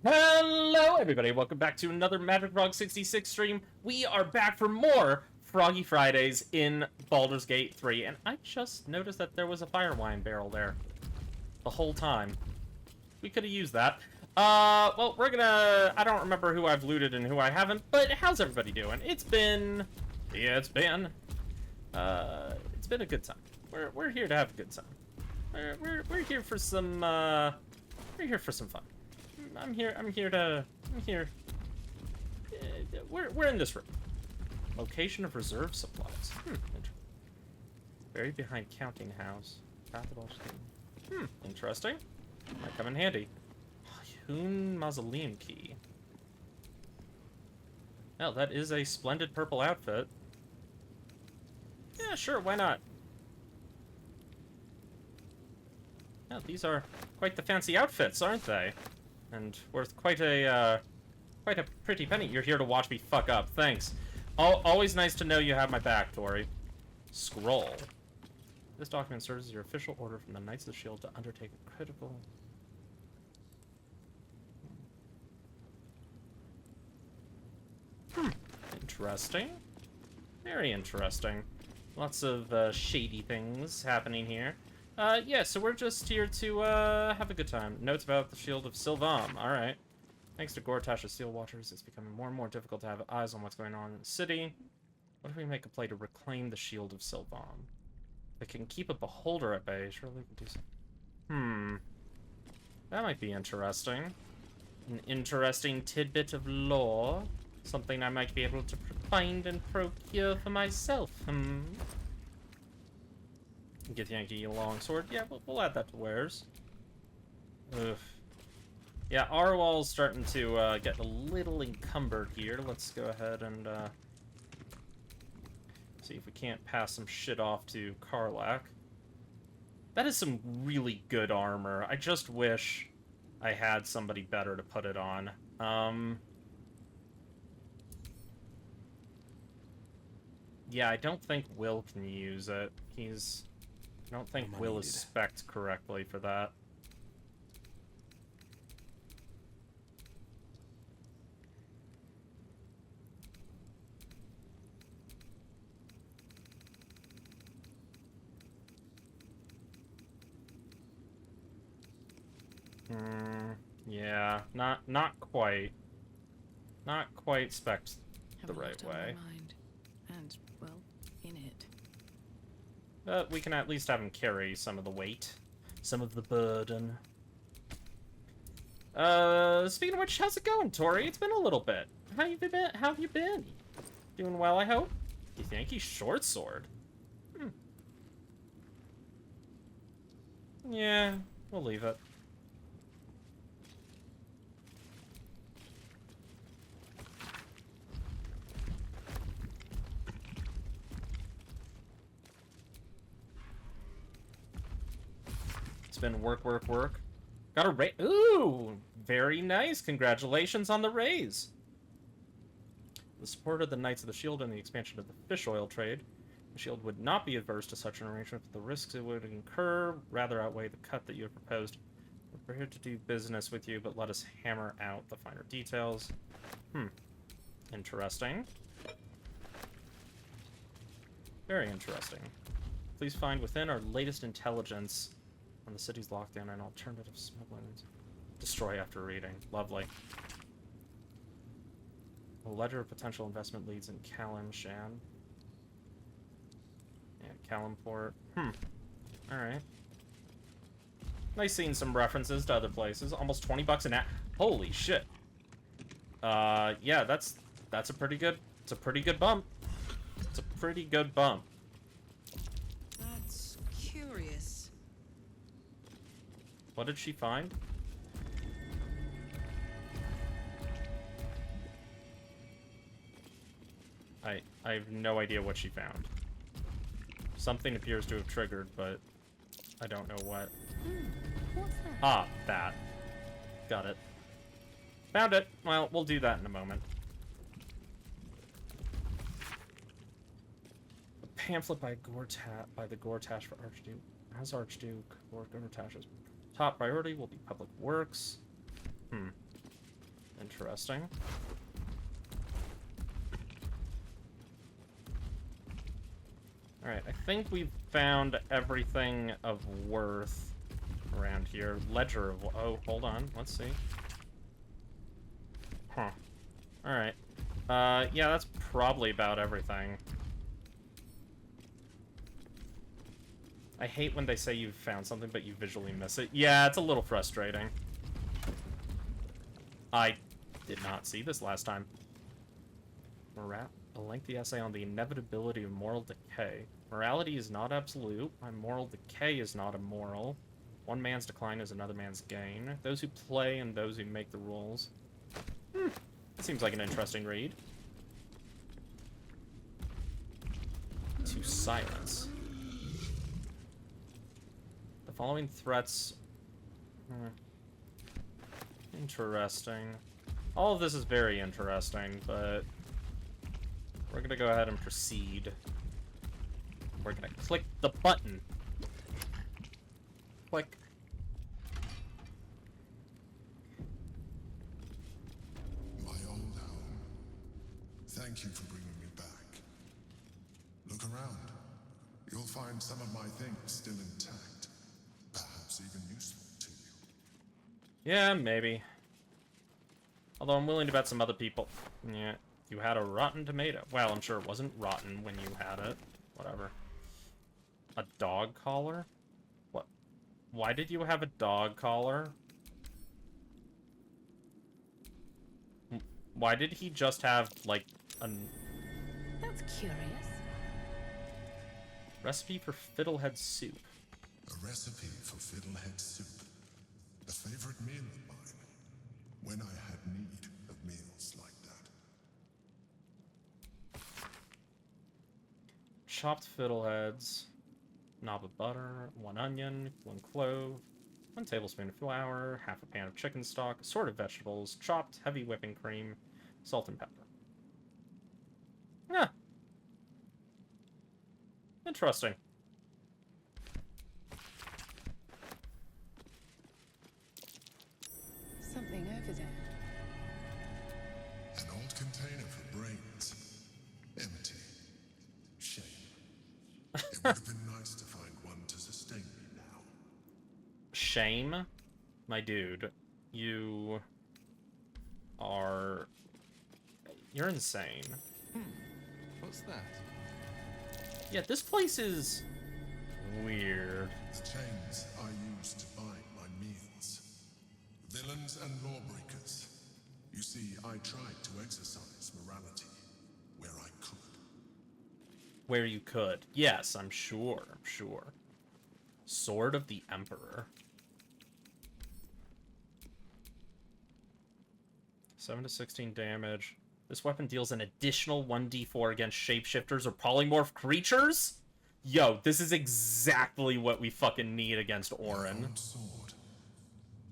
Hello, everybody. Welcome back to another Magic Frog 66 stream. We are back for more Froggy Fridays in Baldur's Gate 3, and I just noticed that there was a fire wine barrel there the whole time. We could have used that. Well, we're gonna... I don't remember who I've looted and who I haven't, but how's everybody doing? It's been a good time. We're here to have a good time. We're here for some, we're here for some fun. I'm here. We're in this room. Location of reserve supplies. Buried behind counting house. Interesting. Might come in handy. Hoon mausoleum key. Oh, that is a splendid purple outfit. Yeah, sure, why not? Oh, these are quite the fancy outfits, aren't they? And worth quite a pretty penny. You're here to watch me fuck up. Thanks. Always nice to know you have my back, Tori. Scroll. This document serves as your official order from the Knights of the Shield to undertake a critical... Interesting. Very interesting. Lots of shady things happening here. Yeah, so we're just here to have a good time. Notes about the Shield of Sylvam. Alright. Thanks to Gortash's Steel Watchers, it's becoming more and more difficult to have eyes on what's going on in the city. What if we make a play to reclaim the Shield of Sylvam? If it can keep a beholder at bay, surely we can do something. That might be interesting. An interesting tidbit of lore. Something I might be able to find and procure for myself. Get Yankee a longsword. Yeah, we'll add that to wares. Ugh. Yeah, our wall's starting to get a little encumbered here. Let's go ahead and see if we can't pass some shit off to Karlach. That is some really good armor. I just wish I had somebody better to put it on. Yeah, I don't think Will can use it. I don't think Will is spec'd correctly for that. Yeah, not quite. Not quite spec'd the right way. And, well, in it. But we can at least have him carry some of the weight. Some of the burden. Speaking of which, how's it going, Tori? It's been a little bit. How have you been? Doing well, I hope? You think he's short sword? Yeah, we'll leave it. It's been work. Got a raise. Ooh, very nice. Congratulations on the raise. The support of the Knights of the Shield and the expansion of the fish oil trade. The Shield would not be adverse to such an arrangement, but the risks it would incur rather outweigh the cut that you have proposed. We're here to do business with you, but let us hammer out the finer details. Interesting. Very interesting. Please find within our latest intelligence on the city's lockdown and alternative smuggling. Destroy after reading. Lovely. A ledger of potential investment leads in Kalimshan. And Kalimport. Alright. Nice seeing some references to other places. Almost 20 bucks an hour. Holy shit. Yeah, that's a pretty good... It's a pretty good bump. It's a pretty good bump. That's curious. What did she find? I have no idea what she found. Something appears to have triggered, but I don't know what. What's that? Ah, that. Got it. Found it. Well, we'll do that in a moment. A pamphlet by the Gortash for Archduke. As Archduke, Gortash's top priority will be public works. interesting. Alright, I think we've found everything of worth around here. Ledger of... Oh, hold on. Let's see. Huh. Alright. Yeah, that's probably about everything. I hate when they say you've found something, but you visually miss it. Yeah, it's a little frustrating. I did not see this last time. A lengthy essay on the inevitability of moral decay. Morality is not absolute. My moral decay is not immoral. One man's decline is another man's gain. Those who play and those who make the rules. That seems like an interesting read. To silence. The following threats... Interesting. All of this is very interesting, but... We're gonna go ahead and proceed. We're gonna click the button. Click. My old home. Thank you for bringing me back. Look around. You'll find some of my things still intact. Perhaps even useful to you. Yeah, maybe. Although I'm willing to bet some other people... Yeah, you had a rotten tomato. Well, I'm sure it wasn't rotten when you had it. Whatever. A dog collar? What? Why did you have a dog collar? Why did he just have, like, a... That's curious. Recipe for fiddlehead soup. A recipe for fiddlehead soup. A favorite meal of mine. When I had need of meals like that. Chopped fiddleheads. Knob of butter. 1 onion. 1 clove. 1 tablespoon of flour. Half a pan of chicken stock. Assorted vegetables. Chopped heavy whipping cream. Salt and pepper. Yeah. Interesting. Something over there. An old container for brains. Empty. Shame. It would have been nice to find one to sustain me now. Shame? My dude. You... are... You're insane. What's that? Yeah, this place is... weird. The chains I used to bind my meals. Villains and lawbreakers. You see, I tried to exercise morality where I could. Where you could. Yes, I'm sure. Sword of the Emperor. 7 to 16 damage. This weapon deals an additional 1d4 against shapeshifters or polymorph creatures? Yo, this is exactly what we fucking need against Orin. My old sword.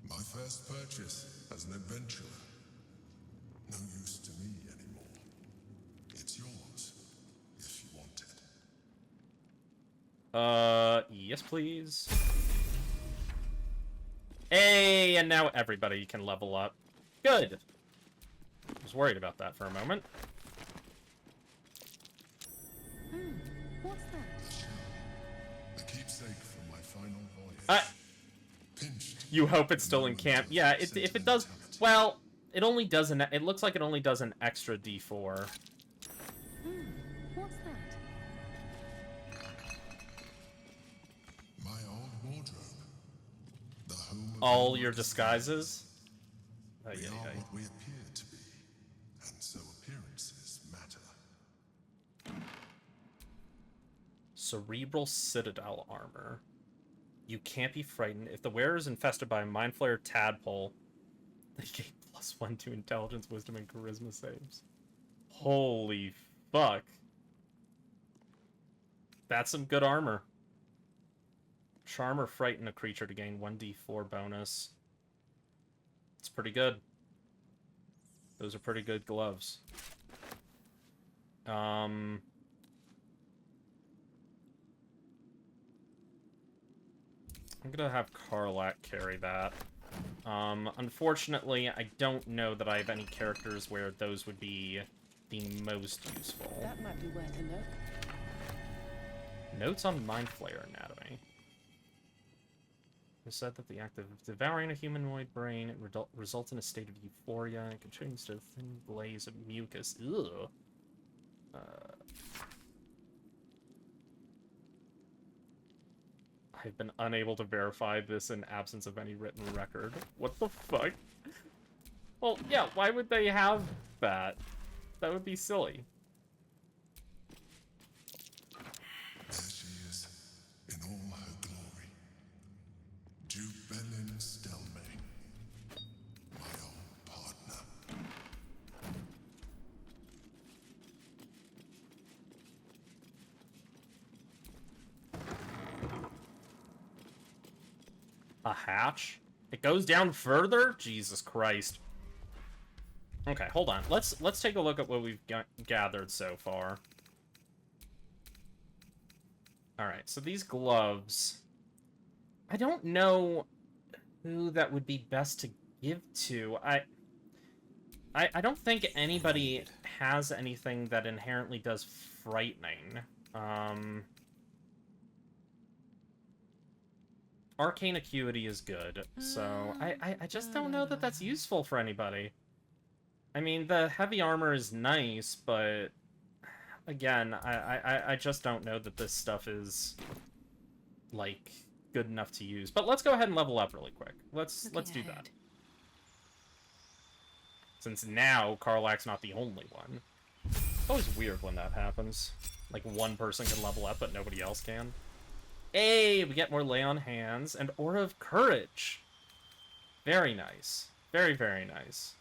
My first purchase as an adventurer. No use to me anymore. It's yours, if you want it. Yes, please. Hey, and now everybody can level up. Good. I was worried about that for a moment. What's that? A keepsake from my final voyage. Pinched. You hope it's still in camp. Yeah, if it does... Well, it only does an... It looks like it only does an extra d4. What's that? My old wardrobe. The home of All your disguises? We are what we appear to be, and so appearances matter. Cerebral Citadel armor. You can't be frightened. If the wearer is infested by a Mind Flayer tadpole, they gain +1 to intelligence, wisdom, and charisma saves. Holy fuck. That's some good armor. Charm or frighten a creature to gain 1d4 bonus. It's pretty good. Those are pretty good gloves. I'm gonna have Karlak carry that. Unfortunately, I don't know that I have any characters where those would be the most useful. That might be worth a look. Notes on Mind Flayer anatomy. It said that the act of devouring a humanoid brain results in a state of euphoria and contributes to a thin glaze of mucus. Ugh. I've been unable to verify this in absence of any written record. What the fuck? Well, yeah, why would they have that? That would be silly. There she is, in all her glory. Jubelin Stelmane, my old partner. A hatch? It goes down further? Jesus Christ. Okay, hold on. Let's take a look at what we've gathered so far. Alright, so these gloves... I don't know who that would be best to give to. I don't think anybody has anything that inherently does frightening. Arcane Acuity is good, so I just don't know that that's useful for anybody. I mean, the heavy armor is nice, but again, I just don't know that this stuff is, like, good enough to use. But let's go ahead and level up really quick. Let's do that. Since now, Karlach's not the only one. It's always weird when that happens. Like, one person can level up, but nobody else can. Hey, we get more Lay on Hands and Aura of Courage. Very nice. Very, very nice.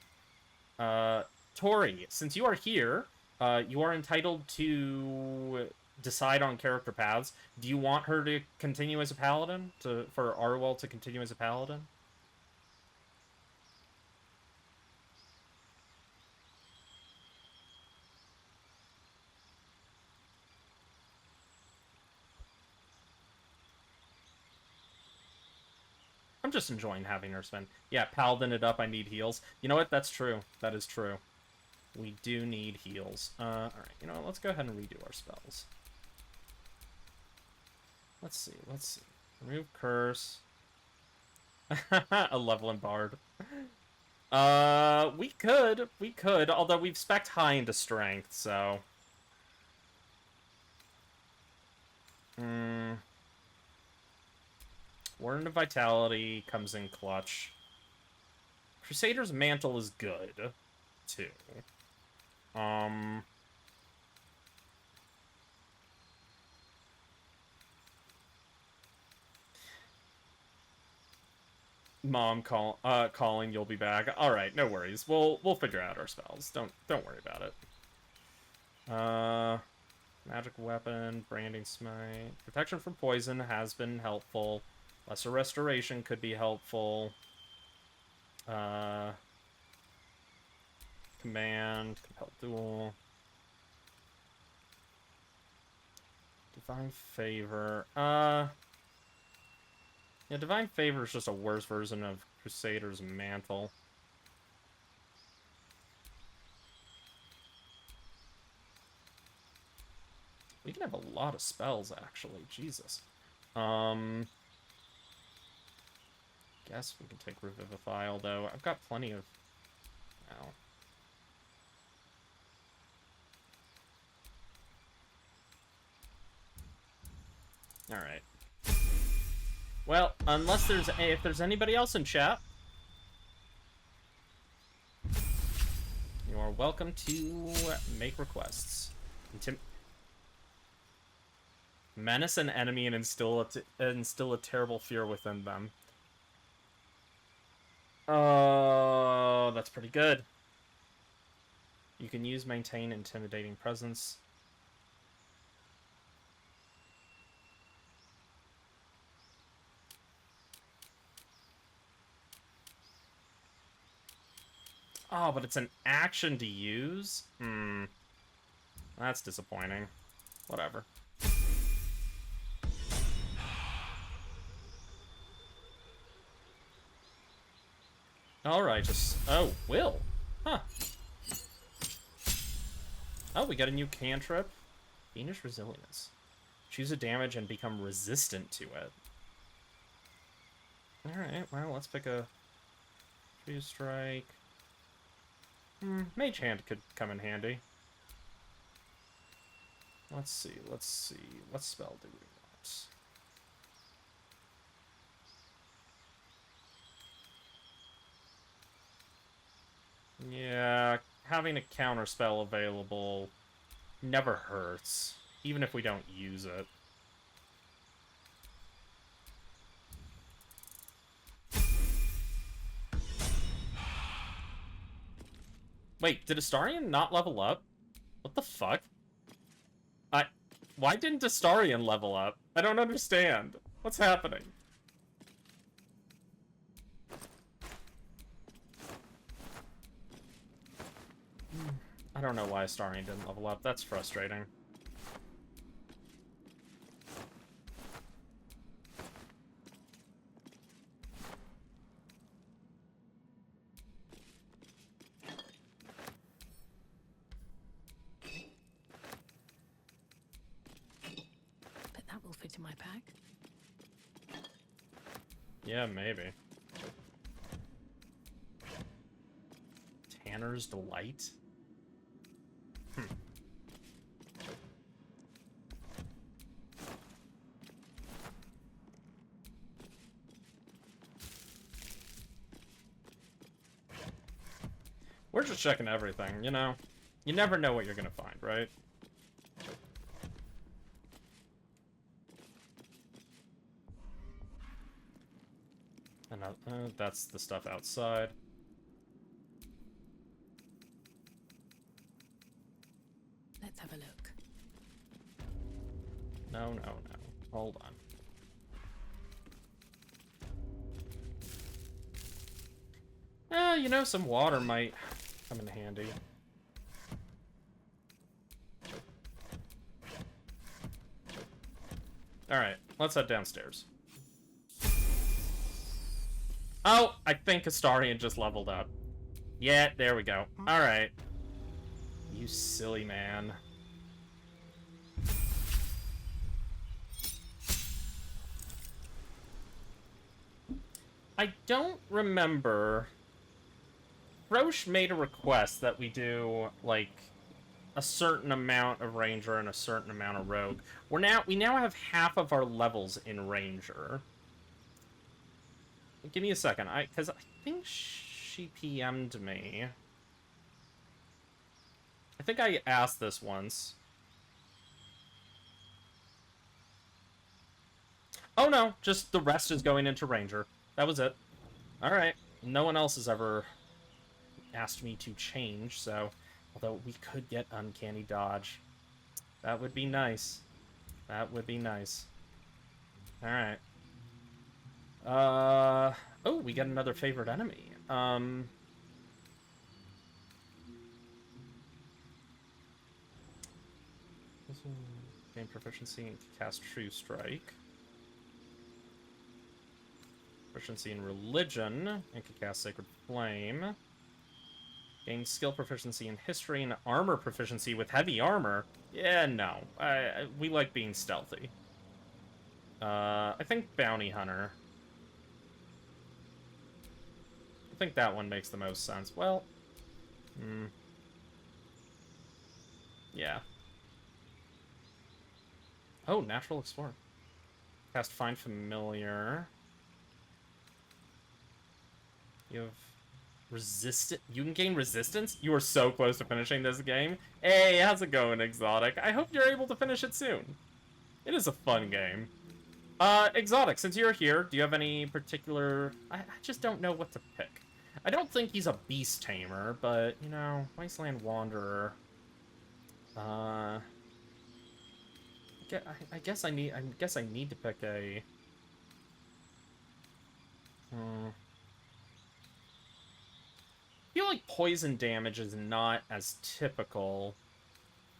Tori, since you are here, you are entitled to decide on character paths. Do you want her to continue as a paladin? For Arwell to continue as a paladin? I'm just enjoying having her spend. Yeah, paladin it up, I need heals. You know what? That's true. That is true. We do need heals. Alright, you know what? Let's go ahead and redo our spells. Let's see. Remove Curse. A leveling Bard. We could, although we've spec'd high into Strength, so... Warden of Vitality comes in clutch. Crusader's Mantle is good, too. Mom calling, you'll be back. Alright, no worries. We'll figure out our spells. Don't worry about it. Magic Weapon, Branding Smite. Protection from Poison has been helpful. Lesser Restoration could be helpful. Command, Compel Duel. Divine Favor. Yeah, Divine Favor is just a worse version of Crusader's Mantle. We can have a lot of spells, actually. Jesus. Guess we can take Revivify, although I've got plenty of... Ow. Alright. Well, unless if there's anybody else in chat, you are welcome to make requests. Menace an enemy and instill a terrible fear within them. Oh, that's pretty good. You can use Maintain Intimidating Presence. Oh, but it's an action to use? That's disappointing. Whatever. Alright, just... Oh, will. Huh. Oh, we got a new cantrip. Fiendish Resilience. Choose a damage and become resistant to it. Alright, well, let's pick a... True Strike. Mage Hand could come in handy. Let's see. What spell do we want? Yeah, having a counter spell available never hurts, even if we don't use it. Wait, did Astarion not level up? What the fuck? Why didn't Astarion level up? I don't understand. What's happening? I don't know why Astarion didn't level up. That's frustrating. Bet that will fit in my pack. Yeah, maybe. Tanner's Delight? We're just checking everything, you know? You never know what you're gonna find, right? And that's the stuff outside. Let's have a look. No. Hold on. You know, some water might come in handy. Alright, let's head downstairs. Oh, I think Astarion just leveled up. Yeah, there we go. Alright. You silly man. I don't remember... Roche made a request that we do, like, a certain amount of Ranger and a certain amount of Rogue. We now have half of our levels in Ranger. Give me a second, because I think she PM'd me. I think I asked this once. Oh no, just the rest is going into Ranger. That was it. Alright. No one else has ever asked me to change, so... Although we could get Uncanny Dodge. That would be nice. That would be nice. Alright. Oh, we got another favorite enemy. Gain proficiency in cast True Strike. Proficiency in Religion, and can cast Sacred Flame. Gain skill proficiency in History and armor proficiency with heavy armor. Yeah, no. We like being stealthy. I think Bounty Hunter. I think that one makes the most sense. Well, yeah. Oh, Natural Explorer. Cast Find Familiar. You have resistance. You can gain resistance? You are so close to finishing this game. Hey, how's it going, Exotic? I hope you're able to finish it soon. It is a fun game. Exotic, since you're here, do you have any particular... I just don't know what to pick. I don't think he's a beast tamer, but, you know, Wasteland Wanderer. I guess I need to pick a... I feel like poison damage is not as typical.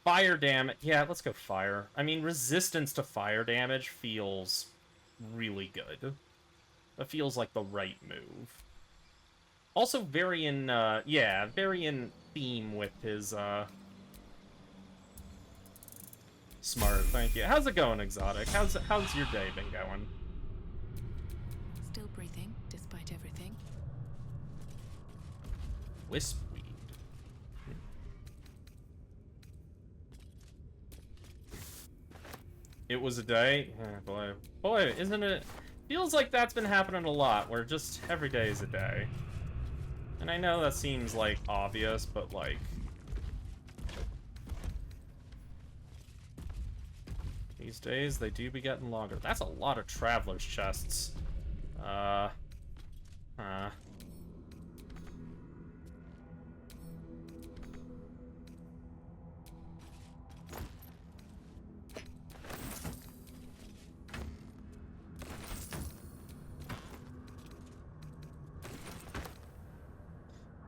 Fire damage... Yeah, let's go fire. I mean, resistance to fire damage feels really good. That feels like the right move. Also very in, yeah, very in theme with his, Smart, thank you. How's it going, Exotic? How's your day been going? Still breathing, despite everything. Wispweed. It was a day? Boy, isn't it? Feels like that's been happening a lot, where just every day is a day. And I know that seems, like, obvious, but, like... These days, they do be getting longer. That's a lot of traveler's chests.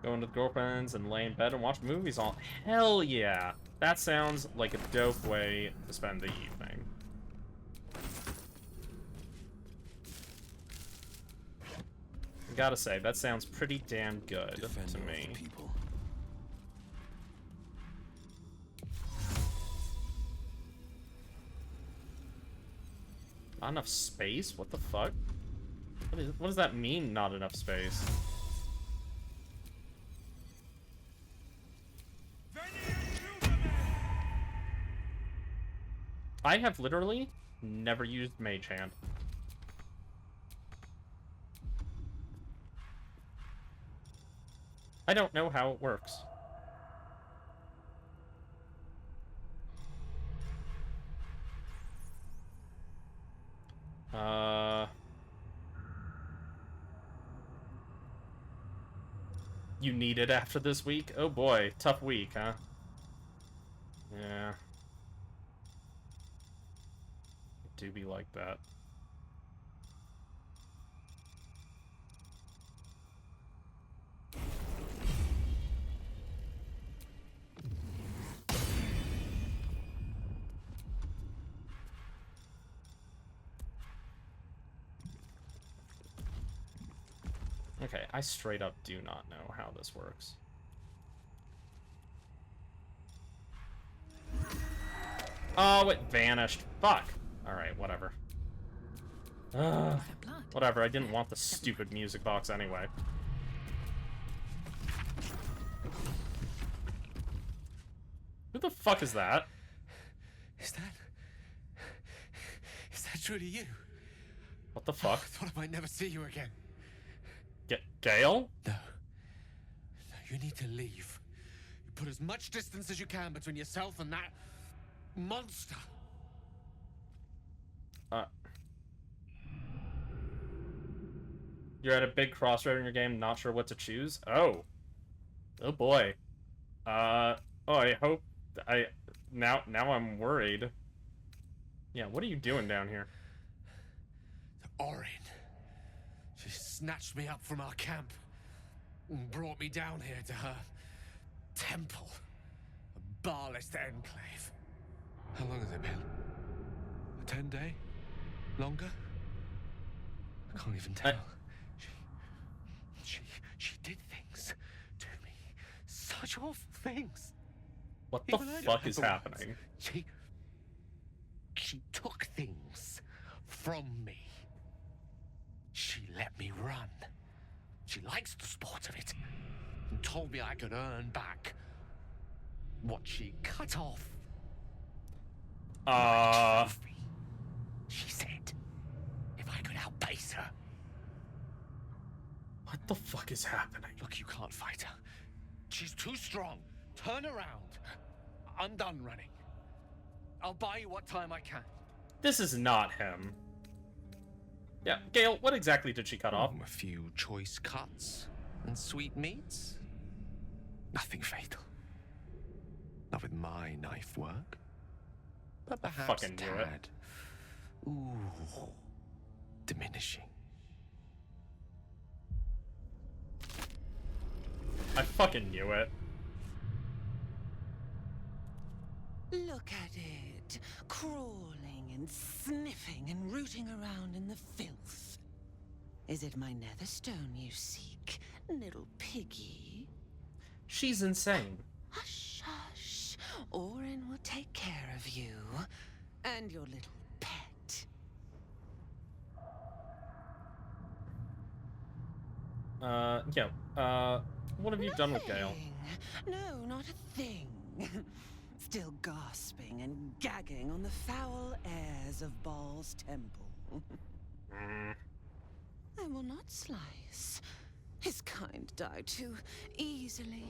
Going to the girlfriends and lay in bed and watch movies all. Hell yeah! That sounds like a dope way to spend the evening. Gotta say, that sounds pretty damn good to me. People. Not enough space? What the fuck? What does that mean, not enough space? I have literally never used Mage Hand. I don't know how it works. You need it after this week? Oh boy, tough week, huh? Yeah. It do be like that. Okay, I straight up do not know how this works. Oh, it vanished. Fuck. Alright, whatever. Whatever, I didn't want the stupid music box anyway. Who the fuck is that? Is that truly you? What the fuck? I thought I might never see you again. Gale? No. No, you need to leave. You put as much distance as you can between yourself and that monster. You're at a big crossroad in your game, not sure what to choose? Oh. Oh boy. Oh, I hope... Now I'm worried. Yeah, what are you doing down here? Orin. She snatched me up from our camp and brought me down here to her temple, a barless enclave. How long has it been? A 10-day? Longer? I can't even tell. She did things to me. Such awful things. What the fuck is happening? She took things from me. She let me run. She likes the sport of it. And told me I could earn back what she cut off. She said if I could outpace her. What the fuck is happening? Look, you can't fight her. She's too strong. Turn around. I'm done running. I'll buy you what time I can. This is not him. Yeah, Gale, what exactly did she cut off? A few choice cuts and sweet meats. Nothing fatal. Not with my knife work. But perhaps a tad. Ooh, diminishing. I fucking knew it. Look at it, crawling and sniffing and rooting around in the filth. Is it my nether stone you seek? like, little piggy? She's insane. Hush, hush. Orin will take care of you. And your little pet. What have you done with Gale? Nothing. No, not a thing. Still gasping and gagging on the foul airs of Baal's temple. I will not slice. His kind die too easily.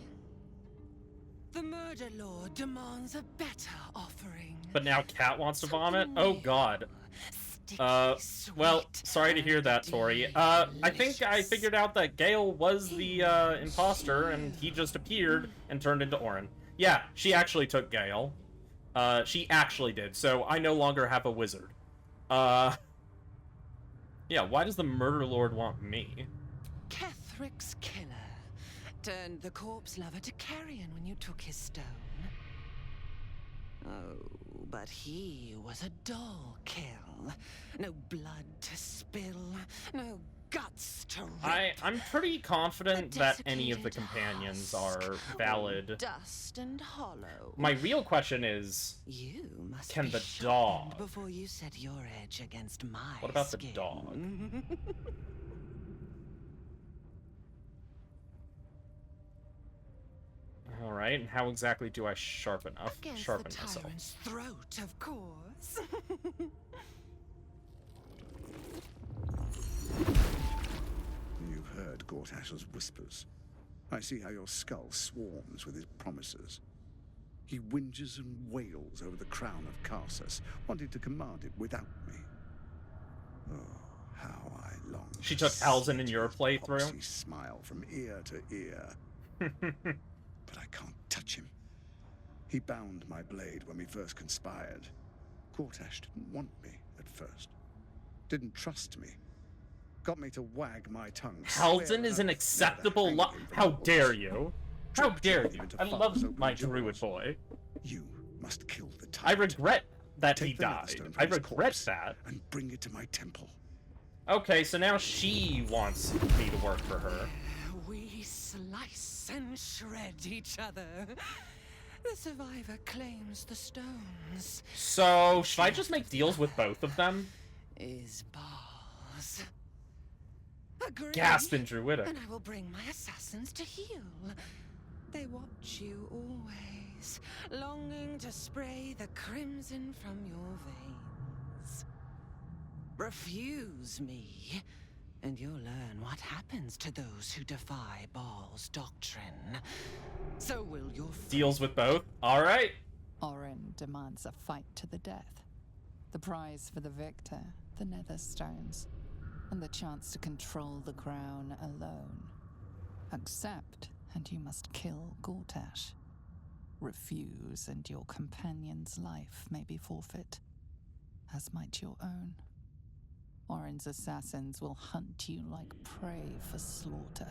The Murder Lord demands a better offering. But now Cat wants to vomit? Something Oh new, god. sticky, Well, sweet, sorry to hear and that, Tori. I think I delicious. figured out that Gale was the, imposter, and he just appeared and turned into Orin. Yeah, she actually took Gale. She actually did, so I no longer have a wizard. Yeah, why does the Murder Lord want me? Kethric's killer turned the corpse lover to carrion when you took his stone. Oh, but he was a dull kill. No blood to spill, no guts to rip. I'm pretty confident A that any of the desiccated companions husk, are all valid. dust and hollow. My real question is, You must can be the sharpened dog- before you set your edge against my what about the skin. dog? Alright, and how exactly do I sharpen Against sharpen the myself? tyrant's throat, of course. You've heard Gortash's whispers. I see how your skull swarms with his promises. He whinges and wails over the crown of Karsus, wanting to command it without me. Oh, how I long She to took Alzin in see your his playthrough? foxy smile from ear to ear. But I can't touch him. He bound my blade when we first conspired. Gortash didn't want me at first. Didn't trust me. Got me to wag my tongue. Halden is an acceptable How dare you? How dare you? I love my druid boy. You must kill the I tyrant. regret that he Take the died. Netherstone from I his regret corpse that. and bring it to my temple. Okay, so now she wants me to work for her. We slice and shred each other. The survivor claims the stones. So, should I just make deals with both of them? Is Baal's. Agree, Gasp in Druidic. and I will bring my assassins to heal. They watch you always, longing to spray the crimson from your veins. Refuse me, and you'll learn what happens to those who defy Baal's doctrine. So will your Deals with both? Alright. Orin demands a fight to the death. The prize for the victor, the Netherstones, and the chance to control the crown alone. Accept, and you must kill Gortash. Refuse, and your companion's life may be forfeit, as might your own. Orin's assassins will hunt you like prey for slaughter.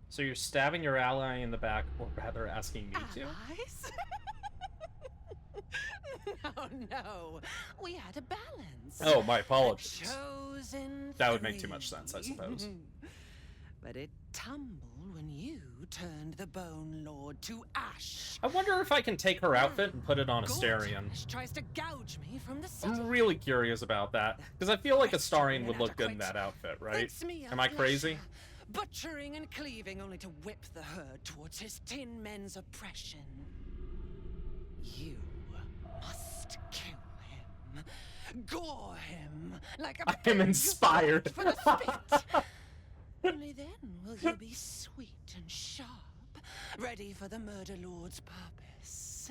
So you're stabbing your ally in the back, or rather asking me to? allies? No. We had a balance. Oh, my A apologies. chosen That would make too much three. sense, I suppose. But it tumbled when you turned the Bone Lord to ash. I wonder if I can take her outfit and put it on Astarion. Gortash tries to gouge me from the city. I'm really curious about that, because I feel like Astarion would look good in Inadequate. that outfit, right? Thinks me a Am I crazy? pleasure, butchering and cleaving only to whip the herd towards his tin men's oppression. You must kill him. Gore him like a I am pig inspired. for the spit. Only then will you be sweet and sharp, ready for the Murder Lord's purpose.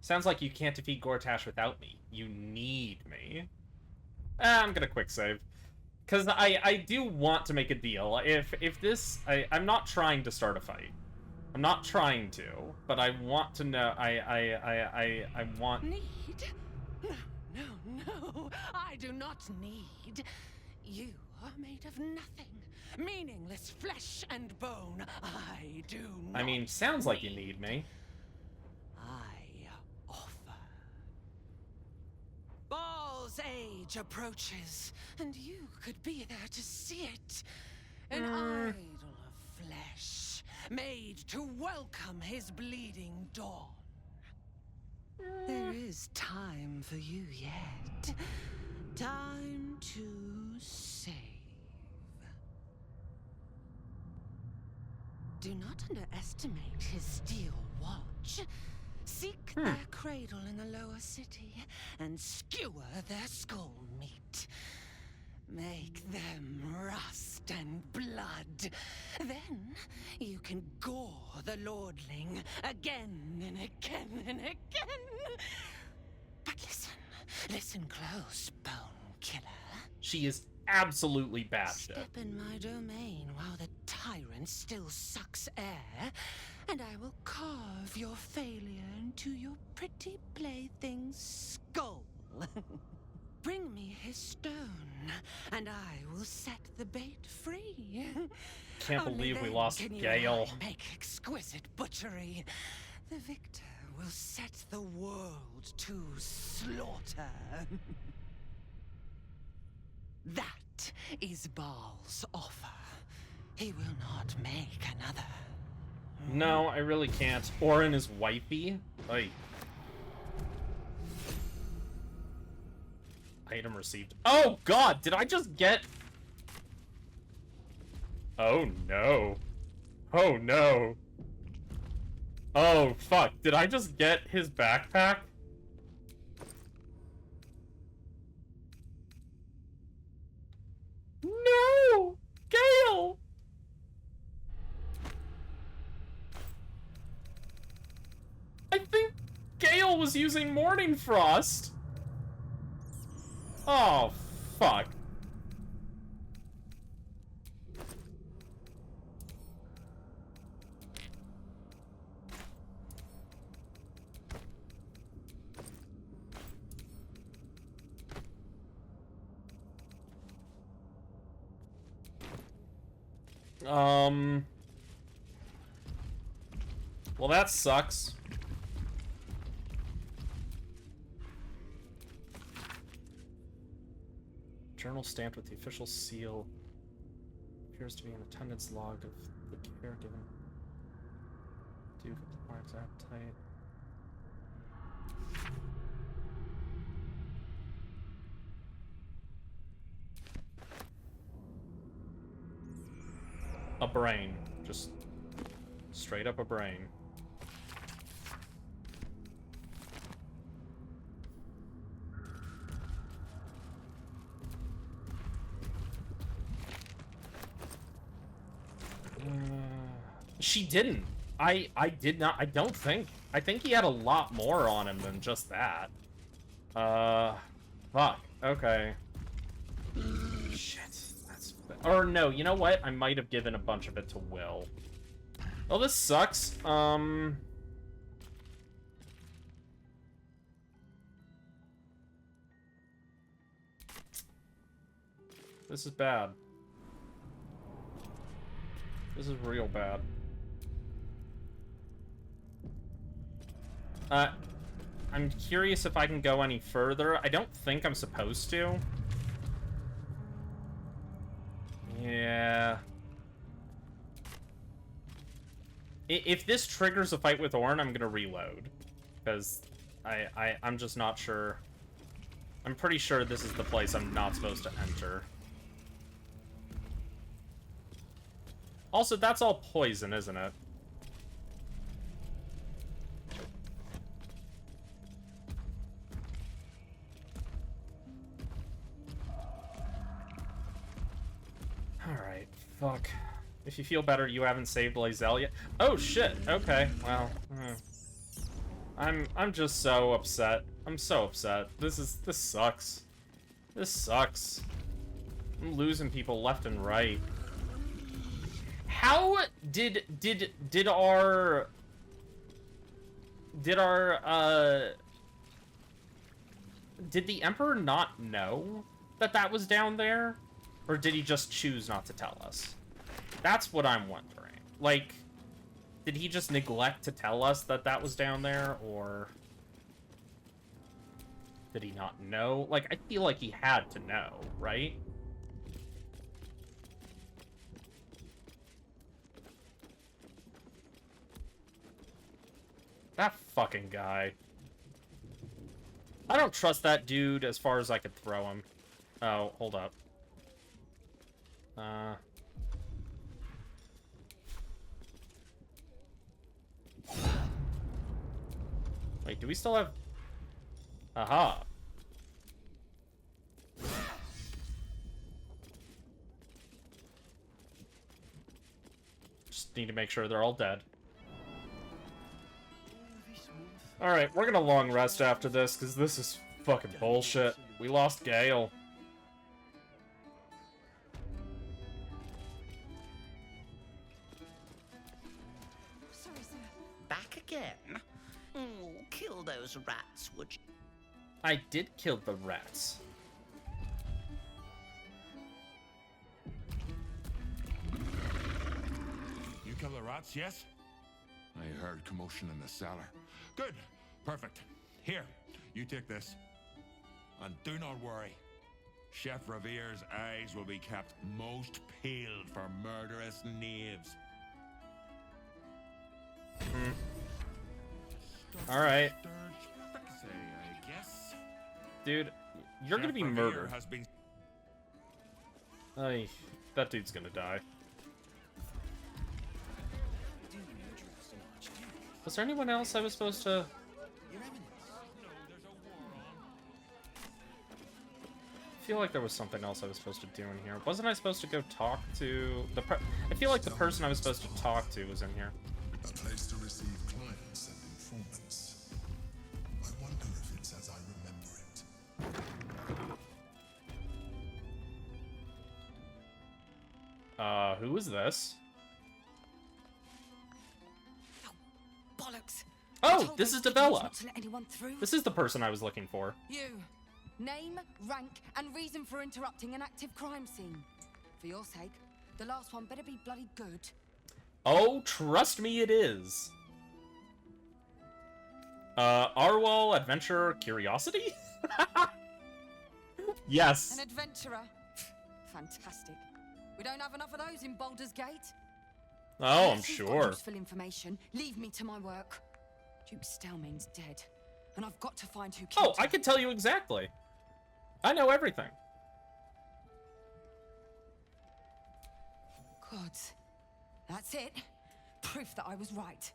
Sounds like you can't defeat Gortash without me. You need me. I'm gonna quick save. Because I do want to make a deal. If this... I'm not trying to start a fight. I'm not trying to, but I want to know. I want. Need? No. I do not need. You are made of nothing. Meaningless flesh and bone. I do not. I mean, sounds like you need me. I offer. Baal's age approaches, and you could be there to see it. An idol of flesh, made to welcome his bleeding dawn. There is time for you yet. Time to save. Do not underestimate his steel watch. Seek their cradle in the lower city and skewer their skull meat. Make them rust and blood. Then you can gore the lordling again and again and again. But listen close, Bone Killer. She is absolutely batshit. Step in my domain while the tyrant still sucks air, and I will carve your failure into your pretty plaything's skull. Bring me his stone, and I will set the bait free. Can't Only believe we then lost can you Gale. and I make exquisite butchery. The victor will set the world to slaughter. That is Baal's offer. He will not make another. No, I really can't. Orin is wifey. Like. Item received. Oh god, did I just get... Oh no. Oh no. Oh fuck, did I just get his backpack? No! Gale! I think Gale was using Morning Frost. Oh, fuck. Well, that sucks. Journal stamped with the official seal. Appears to be an attendance log of the care given. Duke of the Mark's appetite. A brain. Just straight up a brain. She didn't. I did not. I don't think. I think he had a lot more on him than just that. Fuck. Okay. Shit. That's... Or no, you know what? I might have given a bunch of it to Will. Well, this sucks. This is bad. This is real bad. I'm curious if I can go any further. I don't think I'm supposed to. Yeah. If this triggers a fight with Ornn, I'm gonna reload. Because I'm just not sure. I'm pretty sure this is the place I'm not supposed to enter. Also, that's all poison, isn't it? Alright, fuck. If you feel better, you haven't saved Lae'zel yet. Oh shit, okay, well. I'm just so upset. I'm so upset. This sucks. This sucks. I'm losing people left and right. How did the Emperor not know that that was down there? Or did he just choose not to tell us? That's what I'm wondering. Like, did he just neglect to tell us that that was down there, or did he not know? Like, I feel like he had to know, right? That fucking guy. I don't trust that dude as far as I could throw him. Oh, hold up. Wait, do we still have... Aha. Just need to make sure they're all dead. Alright, we're gonna long rest after this, because this is fucking bullshit. We lost Gale. Sorry, sir. Back again? Oh, kill those rats, would you? I did kill the rats. You kill the rats, yes? I heard commotion in the cellar. Good. Perfect. Here, you take this. And do not worry. Chef Revere's eyes will be kept most peeled for murderous knaves. Alright. I guess. Dude, you're gonna Chef be Revere murdered. has been... Ay, that dude's gonna die. Was there anyone else I was supposed to... I feel like there was something else I was supposed to do in here. Wasn't I supposed to go talk to the I feel like the person I was supposed to talk to was in here. A place to receive clients and informants. I wonder if it's as I remember it. Who is this? Bollocks. Oh, this is Devella. Not to let anyone through. This is the person I was looking for. You. Name, rank, and reason for interrupting an active crime scene. For your sake, the last one better be bloody good. Oh, trust me, it is. Arwal Adventure Curiosity? Yes. An adventurer. Fantastic. We don't have enough of those in Baldur's Gate. Oh, I'm Unless you've got sure. useful information. Leave me to my work. Duke Stelmane's dead, and I've got to find who killed Oh, I him. can tell you exactly. I know everything. Gods. That's it. Proof that I was right.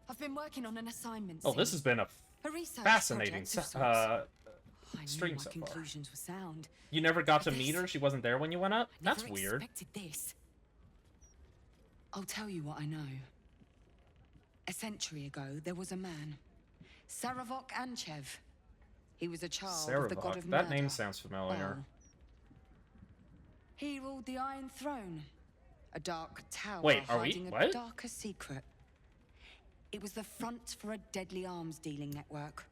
I've been working on an assignment. Oh, this has been a research fascinating project of sorts. I stream knew my so far. conclusions were sound. You never got to This- meet her? She wasn't there when you went up? I That's never weird. expected this. I'll tell you what I know. A century ago, there was a man, Saravok Anchev. He was a child of the god Saravok. of That murder. name sounds familiar. Bel. He ruled the Iron Throne, a dark tower Wait, are we- hiding what? a darker secret. It was the front for a deadly arms dealing network.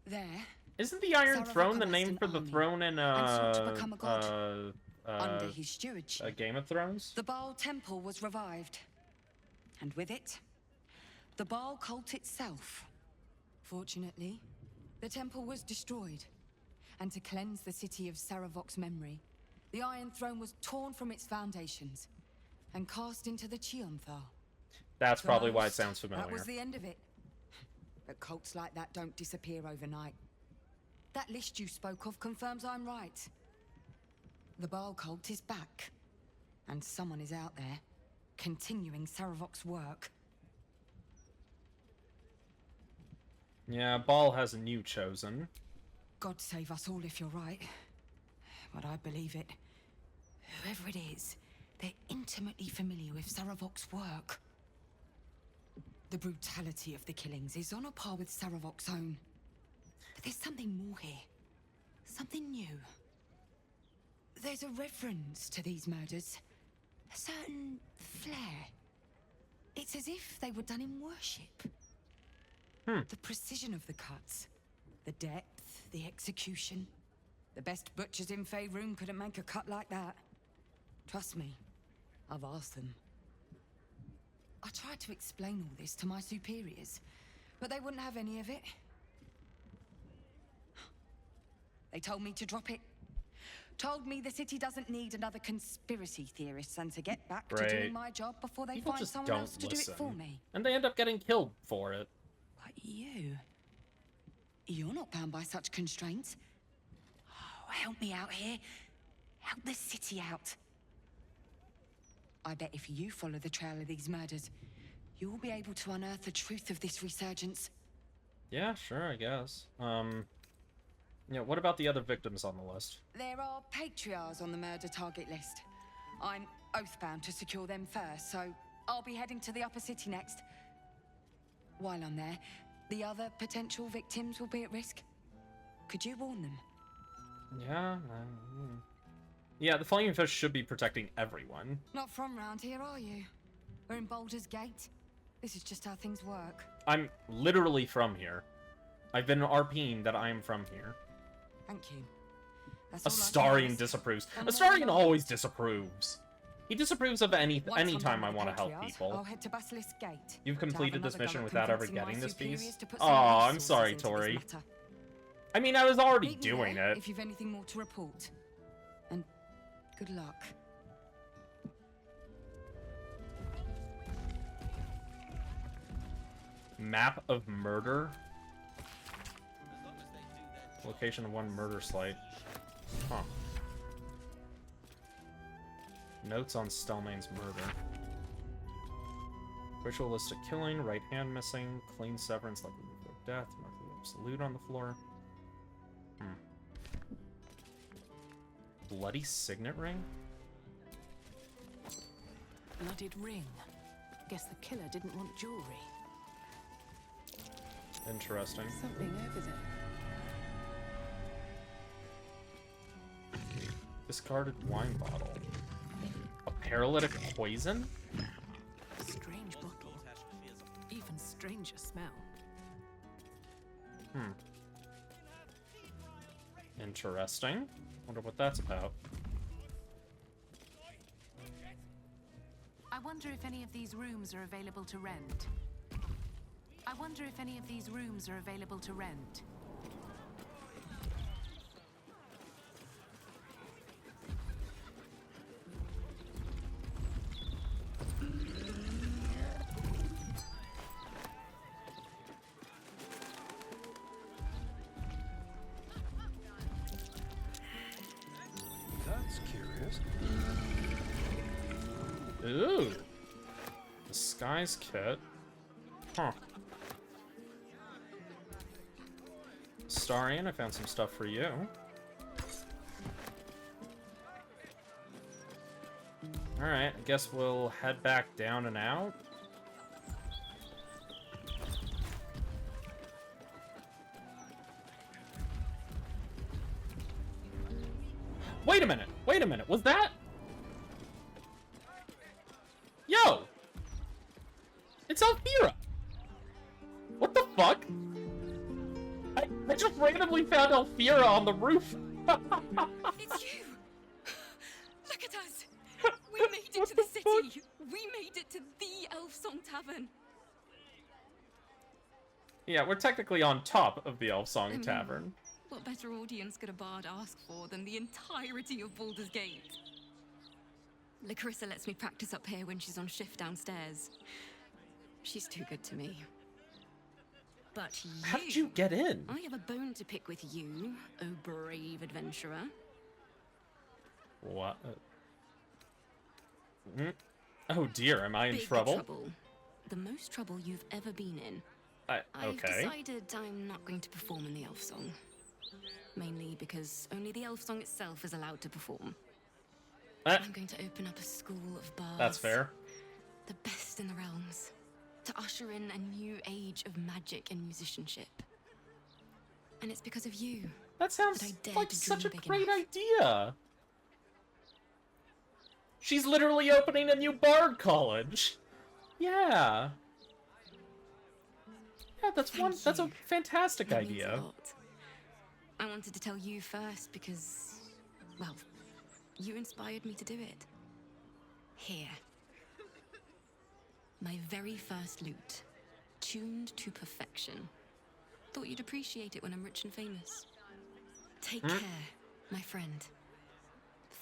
There, Isn't the Iron Saravok Throne the amassed name an for the army throne in and sought to become a god. Under his stewardship, Game of Thrones? the Baal Temple was revived. And with it, the Baal cult itself. Fortunately, the temple was destroyed. And to cleanse the city of Saravok's memory, the Iron Throne was torn from its foundations and cast into the Chionthar. That's To probably why it most, sounds That familiar. was the end of it. But cults like that don't disappear overnight. That list you spoke of confirms I'm right. The Baal cult is back. And someone is out there, continuing Saravok's work. Yeah, Ball has a new chosen. God save us all if you're right. But I believe it. Whoever it is, they're intimately familiar with Saravok's work. The brutality of the killings is on a par with Saravok's own. But there's something more here. Something new. There's a reference to these murders. a certain flair. It's as if they were done in worship. The precision of the cuts, the depth, the execution. The best butchers in Faerun couldn't make a cut like that. Trust me, I've asked them. I tried to explain all this to my superiors, but they wouldn't have any of it. They told me to drop it. Told me the city doesn't need another conspiracy theorist and to get back to doing my job before they People find just someone don't else to do it for listen. me. And they end up getting killed for it. But you're not bound by such constraints. Oh, help me out here. Help the city out. I bet if you follow the trail of these murders, you'll be able to unearth the truth of this resurgence. Yeah, sure, I guess. Yeah, what about the other victims on the list? There are patriarchs on the murder target list. I'm oathbound to secure them first, so I'll be heading to the upper city next. While I'm there, the other potential victims will be at risk. Could you warn them? Yeah, yeah, the Flying Fish should be protecting everyone. Not from round here, are you? We're in Baldur's Gate. This is just how things work. I'm literally from here. I've been RPing that I'm from here. Thank you. That's all I can Astarion ask. disapproves. And more Astarion than always disapproves. He disapproves of any Once I'm time done I with want to the help Patriarchs, people. I'll head to Basilisk Gate You've to have completed this another go mission at without ever convincing my getting this piece? superiors to put Oh, some I'm resources sorry, into this Tori. matter. I mean, I was already Meet me doing there it. if you've anything more to report. And good luck. Map of murder. Location of one murder site. Huh. Notes on Stelmane's murder. Ritualistic killing, right hand missing, clean severance likely before death, marking absolute on the floor. Bloody signet ring? Blooded ring. Guess the killer didn't want jewelry. Interesting. Something over there. Discarded wine bottle. A paralytic poison? Strange bottle. Even stranger smell. Interesting. Wonder what that's about. I wonder if any of these rooms are available to rent. I wonder if any of these rooms are available to rent. That's curious. Ooh. Disguise kit. Huh. Starion, I found some stuff for you. Alright, I guess we'll head back down and out. Wait a minute! Wait a minute! Was that... Yo! It's Alfira! What the fuck? I just randomly found Alfira on the roof! It's you! Look at us! We made it to the city! We made it to the Elf Song Tavern! Yeah, we're technically on top of the Elf Song Tavern. What better audience could a bard ask for than the entirety of Baldur's Gate? Larissa lets me practice up here when she's on shift downstairs. She's too good to me. But you... How did you get in? I have a bone to pick with you, oh brave adventurer. What? Oh dear, am I in Big trouble? The most trouble you've ever been in. Okay. I've decided I'm not going to perform in the Elf Song. Mainly because only the Elf Song itself is allowed to perform. I'm going to open up a school of bards. That's fair. The best in the realms. To usher in a new age of magic and musicianship. And it's because of you. That sounds that I dared like to such a dream big great enough. idea. She's literally opening a new bard college. Yeah. Yeah, that's a fantastic That means idea. a lot. I wanted to tell you first because, well, you inspired me to do it. Here. My very first lute. Tuned to perfection. Thought you'd appreciate it when I'm rich and famous. Take care, my friend.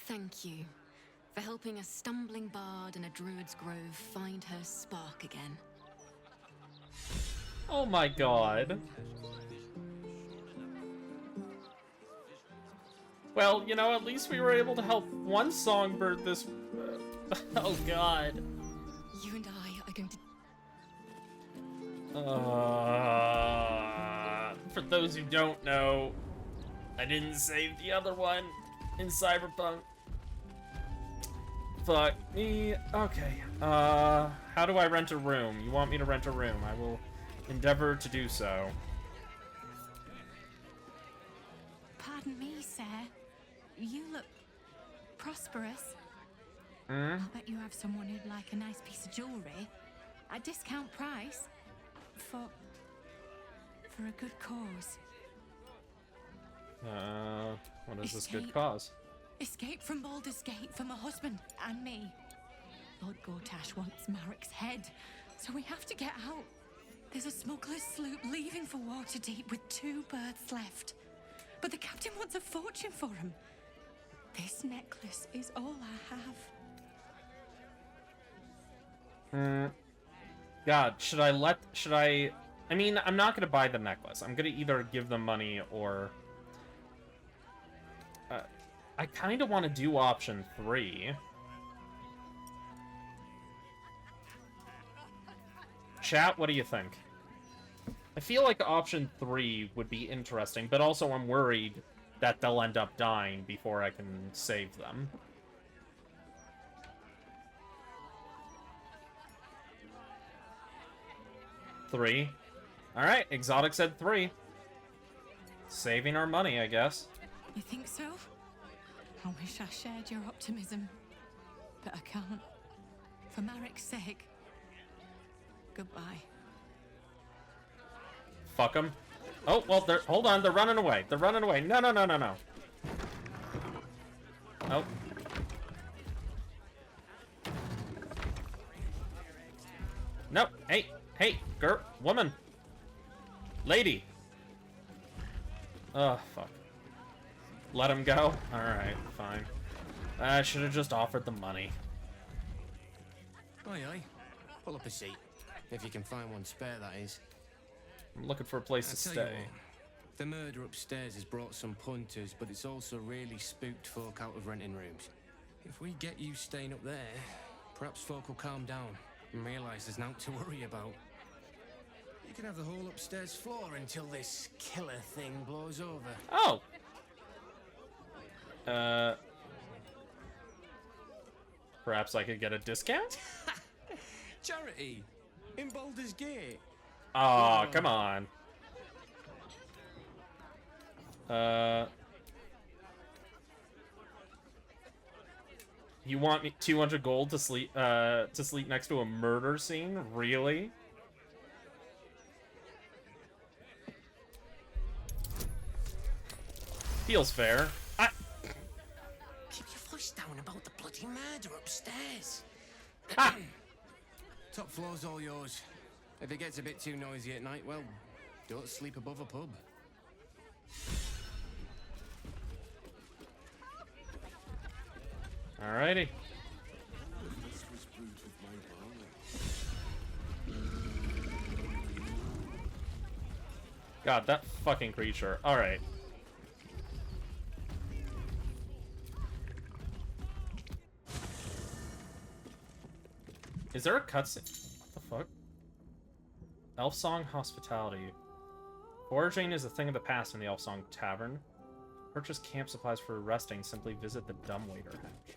Thank you for helping a stumbling bard in a druid's grove find her spark again. Oh my god. Well, you know, at least we were able to help one songbird this... oh god. You and I are going to... For those who don't know, I didn't save the other one in Cyberpunk. Fuck me. Okay. How do I rent a room? You want me to rent a room? I will endeavor to do so. Pardon me, sir. You look prosperous. Hmm? I'll bet you have someone who'd like a nice piece of jewelry at discount price for a good cause. What is this good Escape. cause? Escape from Baldur's Gate for my husband and me. Lord Gortash wants Marek's head, so we have to get out. There's a smuggler's sloop leaving for Waterdeep with 2 berths left. But the captain wants a fortune for him. This necklace is all I have. God, should I... I mean, I'm not gonna buy the necklace. I'm gonna either give them money or... I kinda want to do option 3. Chat, what do you think? I feel like option 3 would be interesting, but also I'm worried that they'll end up dying before I can save them. Three. Alright, Exotic said 3. Saving our money, I guess. You think so? I wish I shared your optimism. But I can't. For Marek's sake. Goodbye. Fuck them. Oh, well, hold on, they're running away. They're running away. No, no, no, no, no. Oh. No, hey, woman. Lady. Oh, fuck. Let him go? Alright, fine. I should have just offered the money. Aye, aye. Pull up a seat. If you can find one spare, that is. I'm looking for a place to Tell you stay. what, the murder upstairs has brought some punters, but it's also really spooked folk out of renting rooms. If we get you staying up there, perhaps folk will calm down and realise there's nothing to worry about. You can have the whole upstairs floor until this killer thing blows over. Oh! Perhaps I could get a discount? Charity! In Baldur's Gate! Oh, come on. You want me 200 gold to sleep next to a murder scene? Really? Feels fair. Keep your voice down about the bloody murder upstairs. Ah. Top floor's all yours. If it gets a bit too noisy at night, well, don't sleep above a pub. Alrighty. God, that fucking creature. Alright. Is there a cutscene? What the fuck? Elf Song Hospitality. Foraging is a thing of the past in the Elf Song Tavern. Purchase camp supplies for resting. Simply visit the dumbwaiter hatch.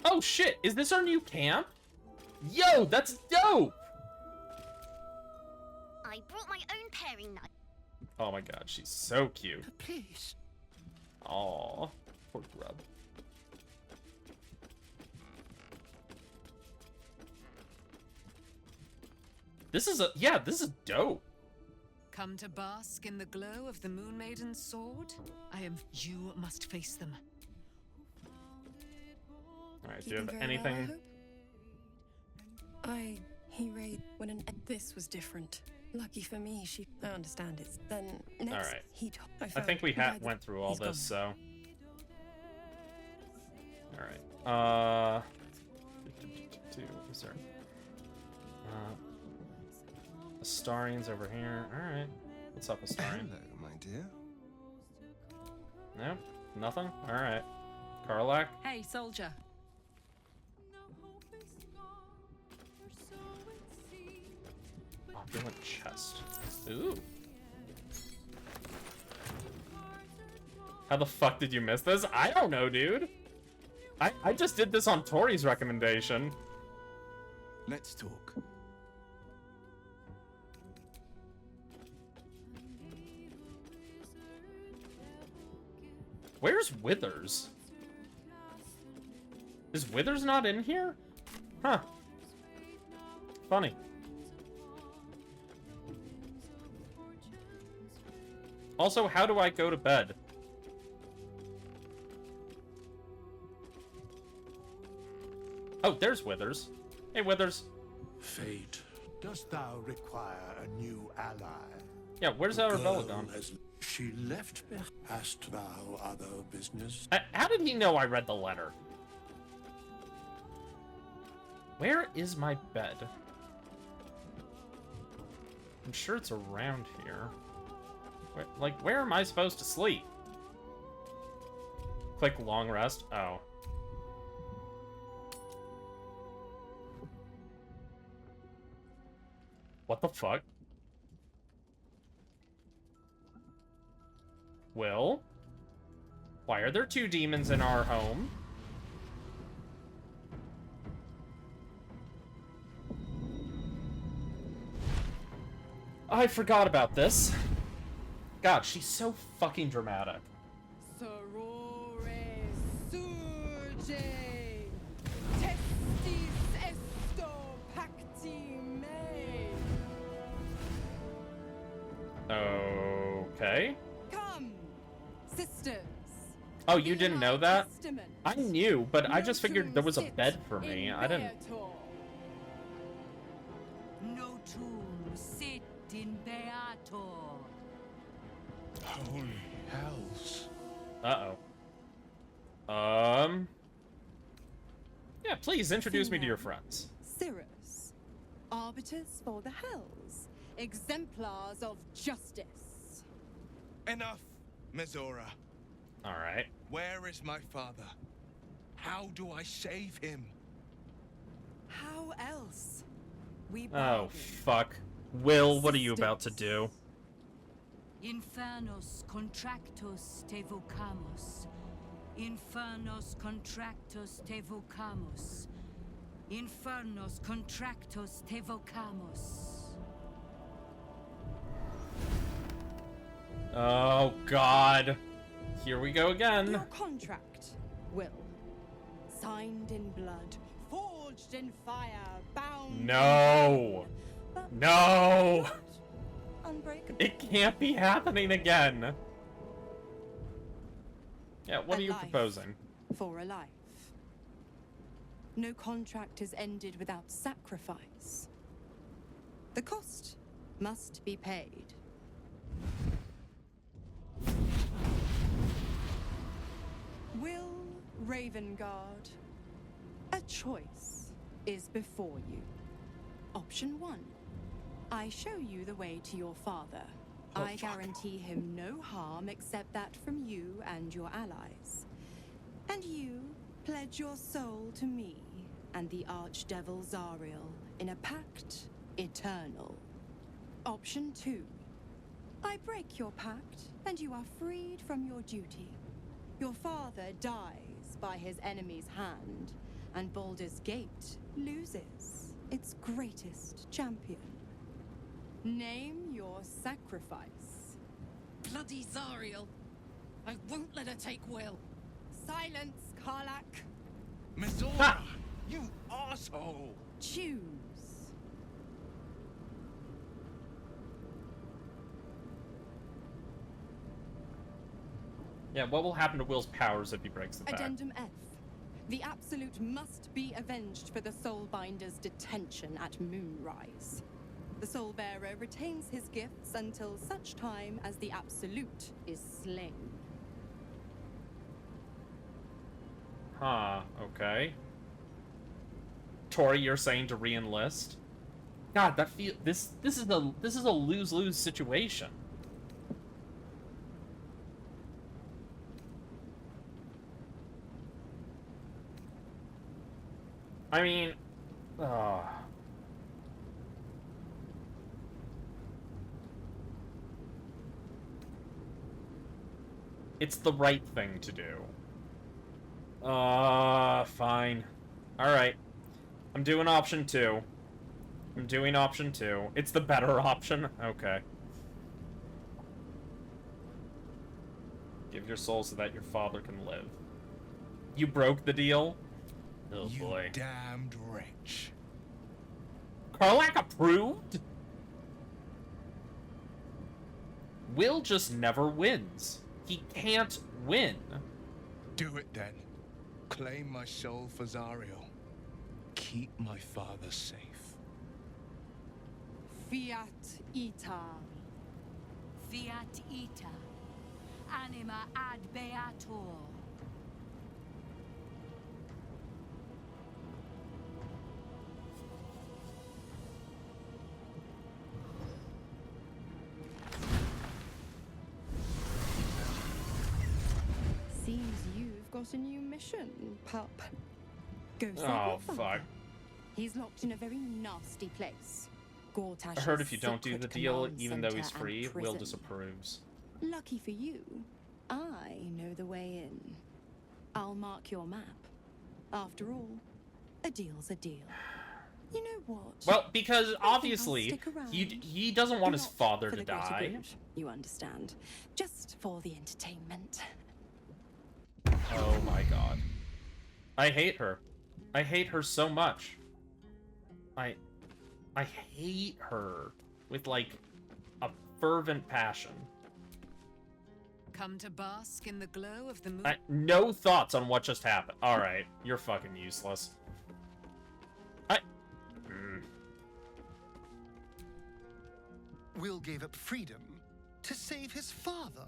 Oh shit! Is this our new camp? Yo, that's dope! I brought my own paring knife. Oh my god, she's so cute. Please. Aw, poor grub. This is this is dope. Come to bask in the glow of the Moon Maiden's sword? You must face them. Alright, do you have anything? He raid when this was different. Lucky for me, I understand it. Then next, Alright. I think we went through all this, so. Alright. Is there? Astarian's over here. Alright. What's up, Astarian? Hello, my dear. No? Nothing? Alright. Karlak? Hey, soldier. Opulent chest. Ooh. How the fuck did you miss this? I don't know, dude. I just did this on Tori's recommendation. Let's talk. Where's Withers? Is Withers not in here? Huh. Funny. Also, how do I go to bed? Oh, there's Withers. Hey, Withers. Fate, dost thou require a new ally? Yeah, where's Arabella gone? She left me. Hast thou other business? How did he know I read the letter? Where is my bed? I'm sure it's around here. Where am I supposed to sleep? Click long rest. Oh. What the fuck? Will? Why are there two demons in our home? I forgot about this. God, she's so fucking dramatic. Sorore surge, testis esto pacti me. Okay. Come, sisters. Oh, you didn't know that? I knew, but I just figured there was a bed for me. I didn't. Notum sit in beato. Holy hells. Uh-oh. Yeah, please introduce me to your friends. Cirrus, arbiters for the hells, exemplars of justice. Enough, Mizora. Alright. Where is my father? How do I save him? How else? Oh, fuck. Will, what are you about to do? Infernos contractus te vocamus. Infernos contractus te vocamus. Infernos contractus te vocamus. Oh, God. Here we go again. Your contract, Will. Signed in blood, forged in fire, bound. No. No. Unbreakable. It can't be happening again. Yeah, what are you proposing? For a life. No contract is ended without sacrifice. The cost must be paid. Will Ravengard, a choice is before you. Option 1. I show you the way to your father. I guarantee him no harm except that from you and your allies. And you pledge your soul to me and the archdevil Zariel in a pact eternal. Option 2. I break your pact and you are freed from your duty. Your father dies by his enemy's hand, and Baldur's Gate loses its greatest champion. Name your sacrifice. Bloody Zariel. I won't let her take Will. Silence, Karlak. Mizora, you asshole! Choose. Yeah, what will happen to Will's powers if he breaks the pact? Addendum F. The Absolute must be avenged for the Soulbinder's detention at Moonrise. The Soulbearer retains his gifts until such time as the Absolute is slain. Huh, okay. Tori, you're saying to re-enlist? God, that this is a lose-lose situation. I mean, it's the right thing to do. Fine. Alright. I'm doing option 2. I'm doing option 2. It's the better option? Okay. Give your soul so that your father can live. You broke the deal? Oh boy. You damned wretch. Karlach approved? Will just never wins. He can't win. Do it then. Claim my soul for Zariel. Keep my father safe. Fiat ita. Fiat ita. Anima ad beator. Seems you've got a new mission, pup. Go save your Oh, father. fuck. He's locked in a very nasty place. I heard if you don't do the secret deal, command even though he's center and free, Will prison. disapproves. Lucky for you, I know the way in. I'll mark your map. After all, a deal's a deal. You know what? Well, because I think obviously, I'll stick around. he doesn't want his Not father for to the greater die. good, you understand. Just for the entertainment. Oh my god. I hate her. I hate her so much. I hate her with, like, a fervent passion. Come to bask in the glow of the moon. No thoughts on what just happened. Alright, you're fucking useless. Will gave up freedom to save his father.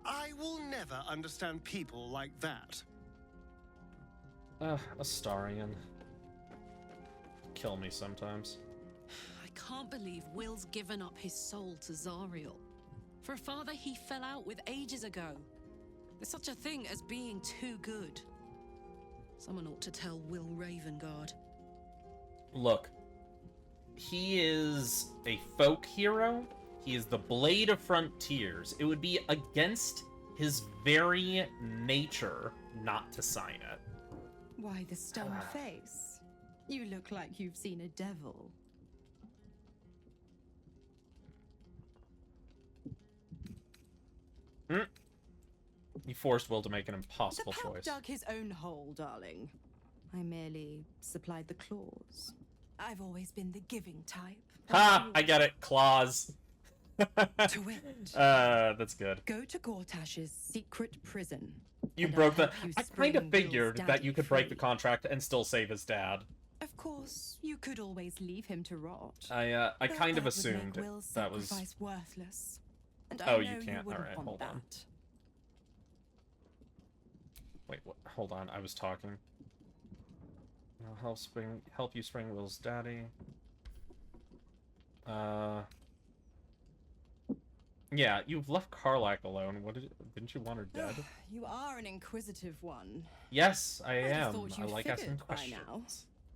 I will never understand people like that. Astarion. Kill me sometimes. I can't believe Will's given up his soul to Zariel. For a father he fell out with ages ago. There's such a thing as being too good. Someone ought to tell Will Ravengard. Look, he is a folk hero. He is the Blade of Frontiers. It would be against his very nature not to sign it. Why the stone face? You look like you've seen a devil. He forced Will to make an impossible The pup choice. dug his own hole, darling. I merely supplied the claws. I've always been the giving type. Ha! I get it. Claws. To wit. That's good. Go to Gortash's secret prison. You and broke I'll the... help you I kind spring of figured Will's that you daddy could break free. the contract and still save his dad. Of course, you could always leave him to rot. I But kind of that would make assumed Will's that was... sacrifice worthless. And Oh, I you know can't. wouldn't Alright, want hold on. that. Wait, what? Hold on, I was talking. I'll help you spring Will's daddy. Yeah, you've left Karlach alone. Didn't you want her dead? You are an inquisitive one. Yes, I I'd have am. thought I you'd like asking figured by questions. now.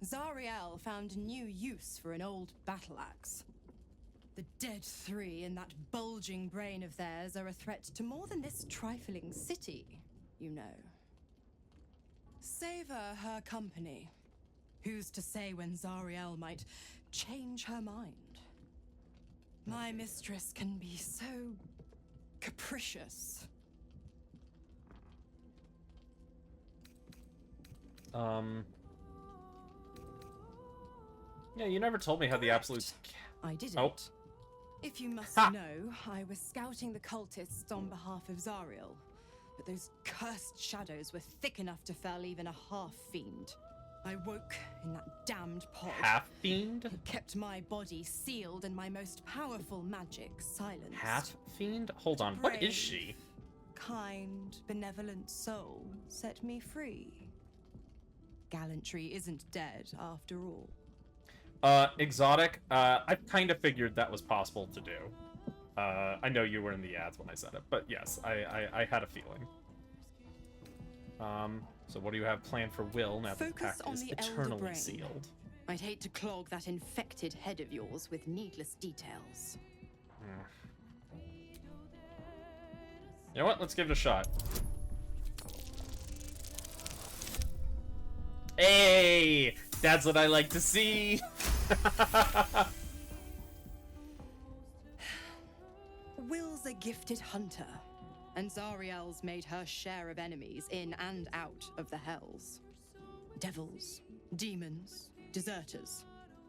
Zariel found new use for an old battle axe. The dead three in that bulging brain of theirs are a threat to more than this trifling city, you know. Savor her company. Who's to say when Zariel might change her mind? My mistress can be so capricious. Yeah, you never told me how the absolute... I didn't. Oh. If you must know, I was scouting the cultists on behalf of Zariel, but those cursed shadows were thick enough to fell even a half-fiend. I woke in that damned pod. Half-fiend? It kept my body sealed and my most powerful magic silenced. Half-fiend? Hold on, what is she? Kind, benevolent soul set me free. Gallantry isn't dead after all. Exotic, I kind of figured that was possible to do. I know you were in the ads when I said it, but yes, I had a feeling. So what do you have planned for Will now that the pact is eternally sealed? I'd hate to clog that infected head of yours with needless details. You know what? Let's give it a shot. Hey! That's what I like to see! Will's a gifted hunter, and Zariel's made her share of enemies in and out of the Hells. Devils, demons, deserters.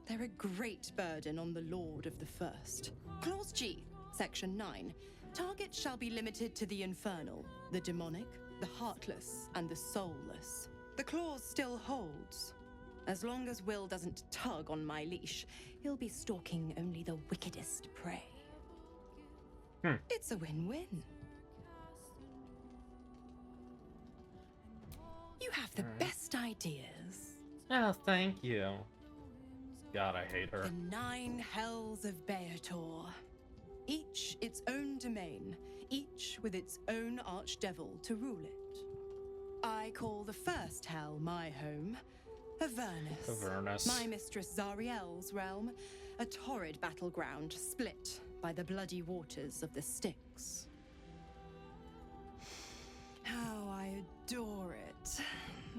They're a great burden on the Lord of the First. Clause G, Section 9. Targets shall be limited to the infernal, the demonic, the heartless, and the soulless. The clause still holds. As long as Will doesn't tug on my leash, he'll be stalking only the wickedest prey. It's a win-win. You have the best ideas. Oh, thank you. God, I hate her. The 9 hells of Beator. Each its own domain, each with its own archdevil to rule it. I call the first hell my home, Avernus. Avernus. My mistress Zariel's realm, a torrid battleground split by the bloody waters of the Styx. How I adore it,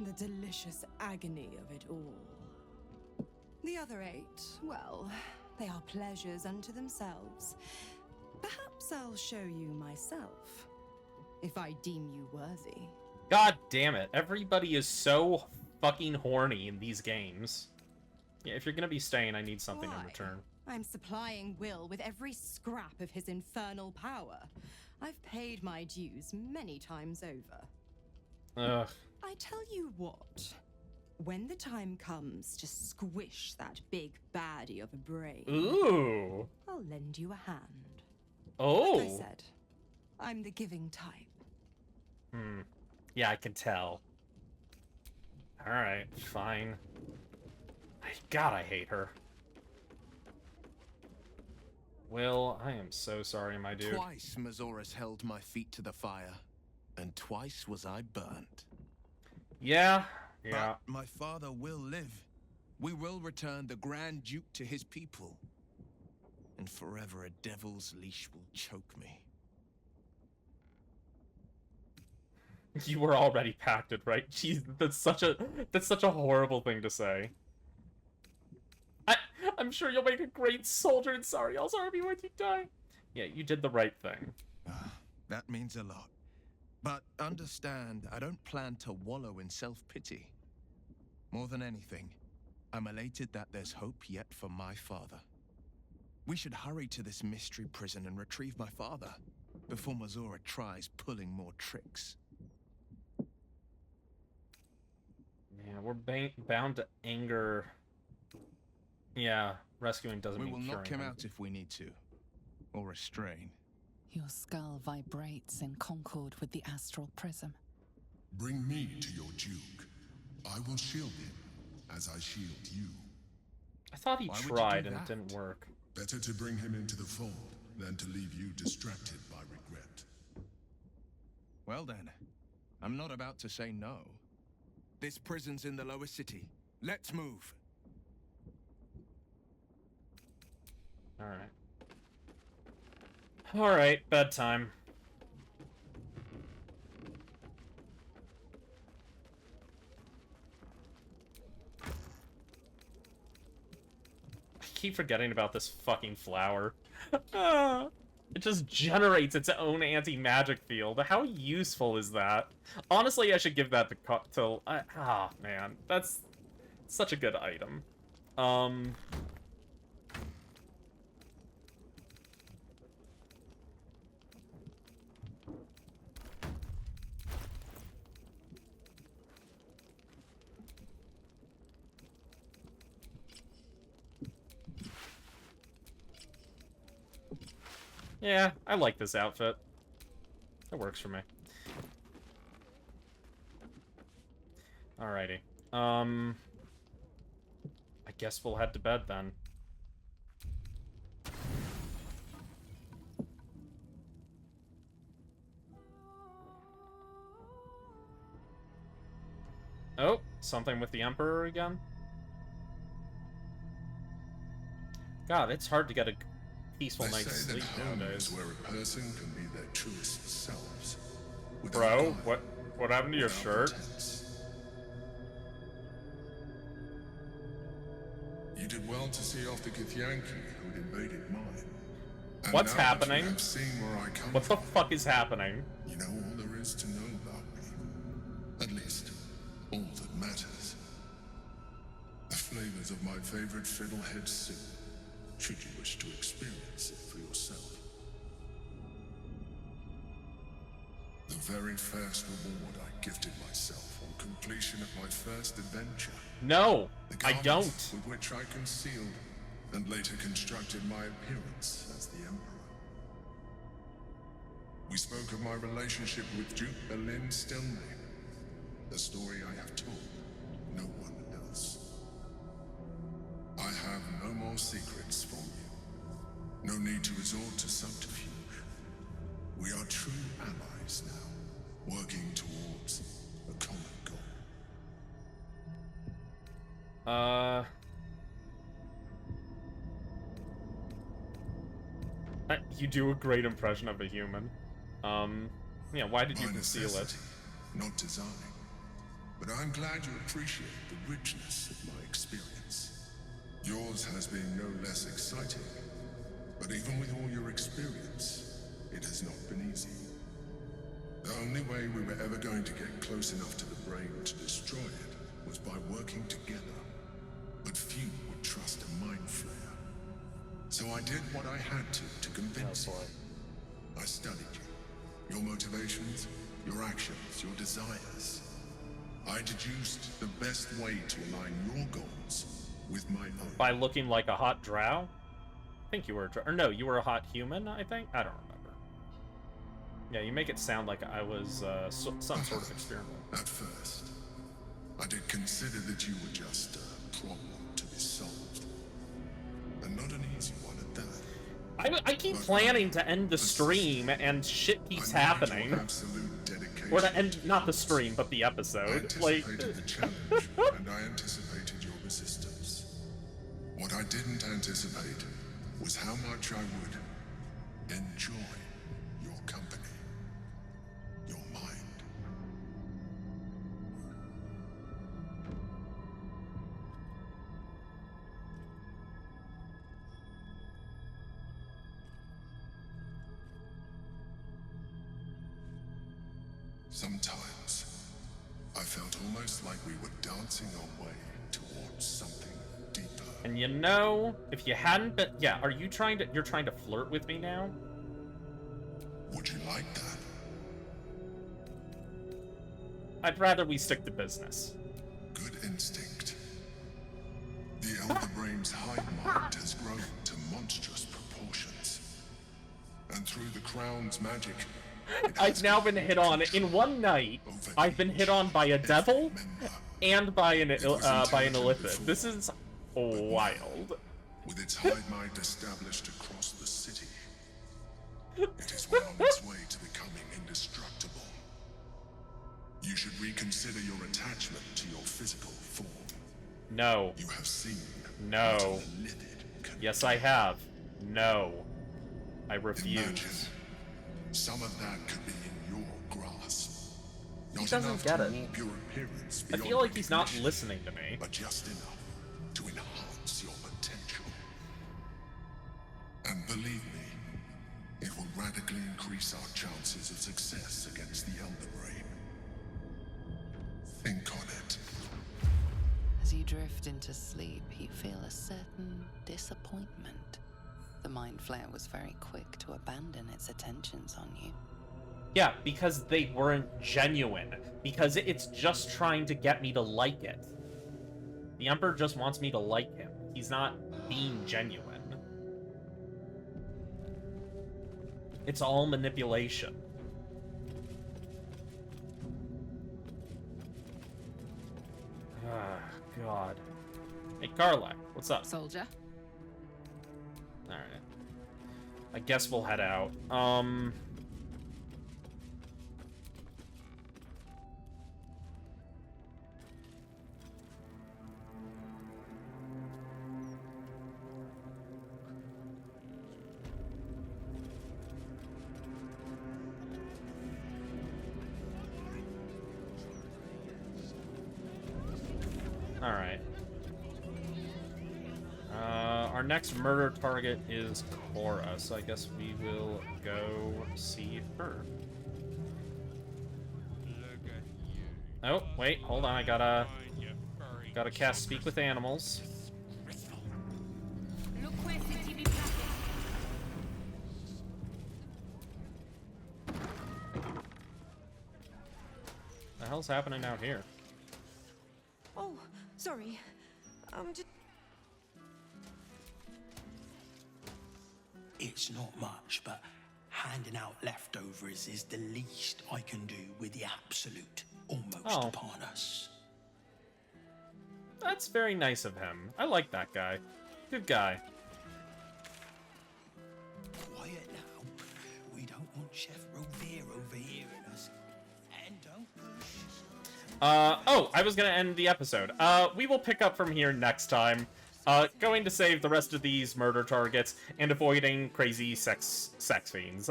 the delicious agony of it all. The other 8, well, they are pleasures unto themselves. Perhaps I'll show you myself, if I deem you worthy. God damn it. Everybody is so fucking horny in these games. Yeah, if you're gonna be staying, I need something in return. I'm supplying Will with every scrap of his infernal power. I've paid my dues many times over. Ugh. I tell you what, when the time comes to squish that big baddie of a brain, Ooh. I'll lend you a hand. Oh. Like I said, I'm the giving type. Yeah, I can tell. Alright, fine. God, I hate her. Will, I am so sorry, my dude. Twice Mazoras held my feet to the fire, and twice was I burnt. Yeah. But my father will live. We will return the Grand Duke to his people. And forever a devil's leash will choke me. You were already pacted, right? Jeez, that's such a horrible thing to say. I'm sure you'll make a great soldier in Zariel's army when you die. Yeah, you did the right thing. That means a lot. But understand, I don't plan to wallow in self-pity. More than anything, I'm elated that there's hope yet for my father. We should hurry to this mystery prison and retrieve my father before Mazora tries pulling more tricks. Yeah, we're bound to anger. Yeah, rescuing doesn't mean curing him. We will knock him out if we need to. Or restrain. Your skull vibrates in concord with the astral prism. Bring me to your Duke. I will shield him, as I shield you. I thought he tried and it didn't work. Better to bring him into the fold than to leave you distracted by regret. Well then, I'm not about to say no. This prison's in the lower city. Let's move. Alright. Alright, bedtime. I keep forgetting about this fucking flower. It just generates its own anti-magic field. How useful is that? Honestly, I should give that to man. That's such a good item. Yeah, I like this outfit. It works for me. Alrighty. I guess we'll head to bed then. Oh, something with the Emperor again? God, it's hard to get a peaceful They night's say that sleep home nowadays. is where a person can be their truest selves. Bro, what happened to your shirt? You did well to see off the Githyanki who'd invaded mine. And What's now that happening? you have seen where I come What the fuck is happening? You know all there is to know about me. At least, all that matters. The flavors of my favorite fiddlehead soup, should you wish to experience it for yourself. The very first reward I gifted myself on completion of my first adventure. No, The I don't. garments with which I concealed and later constructed my appearance as the Emperor. We spoke of my relationship with Duke Berlin Stilney. The story I have told no one else. I have no more secrets from you. No need to resort to subterfuge. We are true allies now, working towards a common goal. You do a great impression of a human. Yeah, why did you By conceal it? necessity, not design. But I'm glad you appreciate the richness of my experience. Yours has been no less exciting. But even with all your experience, it has not been easy. The only way we were ever going to get close enough to the brain to destroy it was by working together. But few would trust a mind flayer. So I did what I had to convince you. I studied you. Your motivations, your actions, your desires. I deduced the best way to align your goals with my own. By looking like a hot drow? I think you were a drow. Or no, you were a hot human, I think? I don't remember. Yeah, you make it sound like I was some sort of experiment. At first, I did consider that you were just a problem to be solved. And not an easy one at that. I keep planning to end the stream, and shit keeps happening. Absolute dedication. Or to end, not the stream, but the episode. I anticipated the challenge, and I anticipated your resistance. What I didn't anticipate was how much I would enjoy your company, your mind. Sometimes, I felt almost like we were dancing our way towards something deeper. And you know, if you hadn't been... Yeah, are you trying to... You're trying to flirt with me now? Would you like that? I'd rather we stick to business. Good instinct. The Elder Brain's hive mind has grown to monstrous proportions. And through the crown's magic, I've now been hit on in one night. I've been hit on by a devil and by an illithid. This is wild. with its hive mind established across the city, it is well on its way to becoming indestructible. You should reconsider your attachment to your physical form. No. You have seen. No. Yes, I have. No. I refuse. Imagine some of that could be in your grasp. He Not doesn't enough get to it. warp your appearance I beyond feel like he's not recognition, listening to me. but just enough to enhance your potential. And believe me, it will radically increase our chances of success against the Elder Brain. Think on it. As you drift into sleep, you feel a certain disappointment. The Mind Flayer was very quick to abandon its attentions on you. Yeah, because they weren't genuine. Because it's just trying to get me to like it. The Emperor just wants me to like him. He's not being genuine. It's all manipulation. Ah, God. Hey, Carla, what's up? Soldier. Alright. I guess we'll head out. Alright. Our next murder target is Cora, so I guess we will go see her. Oh, wait, hold on, I gotta cast Speak with Animals. The hell's happening out here? Oh, sorry. Just... It's not much, but handing out leftovers is the least I can do with the absolute almost upon us. That's very nice of him. I like that guy. Good guy. Quiet now. We don't want Chef Rovere overhearing us. And don't push. Oh, I was gonna end the episode. We will pick up from here next time. Going to save the rest of these murder targets and avoiding crazy sex fiends.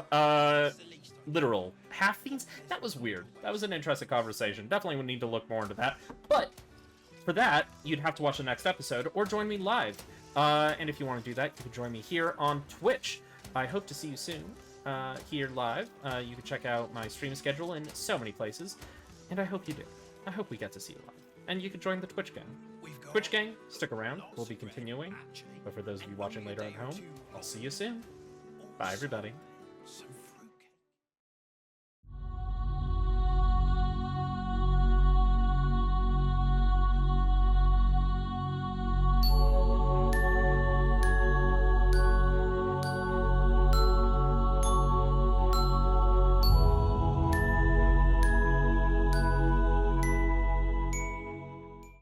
Literal half fiends? That was weird. That was an interesting conversation. Definitely would need to look more into that. But for that, you'd have to watch the next episode or join me live. And if you want to do that, you can join me here on Twitch. I hope to see you soon here live. You can check out my stream schedule in so many places. And I hope you do. I hope we get to see you live. And you can join the Twitch gang. Twitch gang, stick around. We'll be continuing. But for those of you watching later at home, I'll see you soon. Bye, everybody. Some